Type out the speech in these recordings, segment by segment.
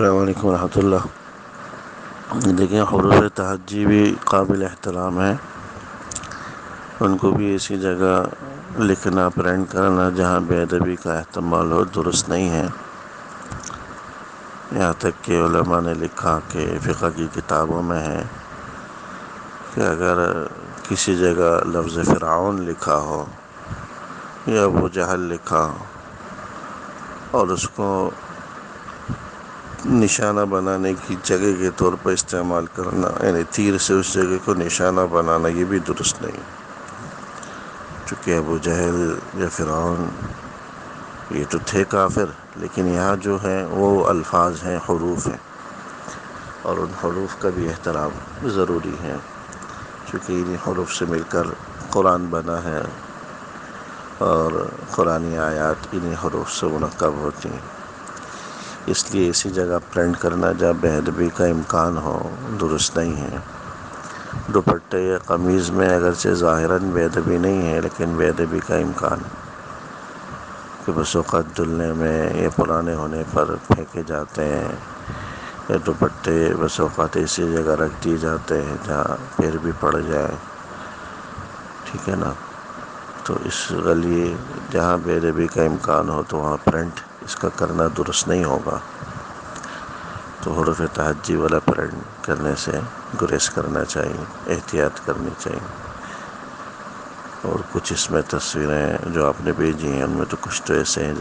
السلام علیکم ورحمۃ اللہ۔ دیکھیں، حروف تہجی بھی قابل احترام ہے، ان کو بھی ایسی جگہ لکھنا پرنٹ کرنا جہاں بے ادبی کا احتمال ہو درست نہیں ہے۔ یہاں تک کہ علماء نے لکھا کہ فقہ کی کتابوں میں ہے کہ اگر کسی جگہ لفظ فرعون لکھا ہو یا ابو جہل لکھا ہو اور اس کو نشانہ بنانے کی جگہ کے طور پر استعمال کرنا، یعنی تیر سے اس جگہ کو نشانہ بنانا، یہ بھی درست نہیں، چونکہ ابو جہل یا فرعون یہ تو تھے کافر، لیکن یہاں جو ہیں وہ الفاظ ہیں، حروف ہیں، اور ان حروف کا بھی احترام ضروری ہے، چونکہ انہی حروف سے مل کر قرآن بنا ہے اور قرآنی آیات انہی حروف سے منعقب ہوتی ہیں۔ اس لیے اسی جگہ پرنٹ کرنا جہاں بے ادبی کا امکان ہو درست نہیں ہے۔ دوپٹے یا قمیض میں اگرچہ ظاہراً بے ادبی نہیں ہے، لیکن بے ادبی کا امکان کہ بس اوقات دھلنے میں یا پرانے ہونے پر پھینکے جاتے ہیں، یا دوپٹے بس اوقات ایسی جگہ رکھ دیے جاتے ہیں جہاں پیر بھی پڑ جائے، ٹھیک ہے نا، تو اس لیے جہاں بے ادبی کا امکان ہو تو وہاں پرنٹ اس کا کرنا درست نہیں ہوگا، تو حروف تہجی والا پرنٹ کرنے سے گریز کرنا چاہیے، احتیاط کرنی چاہیے۔ اور کچھ اس میں تصویریں جو آپ نے بھیجی ہیں ان میں تو کچھ تو ایسے ہیں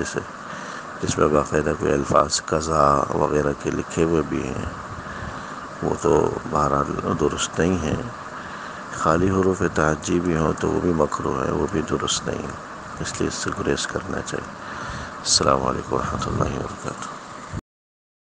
جس میں باقاعدہ کوئی الفاظ قضا وغیرہ کے لکھے ہوئے بھی ہیں، وہ تو بہرحال درست نہیں ہیں۔ خالی حروف تہجی بھی ہوں تو وہ بھی مکروہ ہے، وہ بھی درست نہیں ہے، اس لیے اس سے گریز کرنا چاہیے۔ السلام علیکم ورحمۃ اللہ وبرکاتہ۔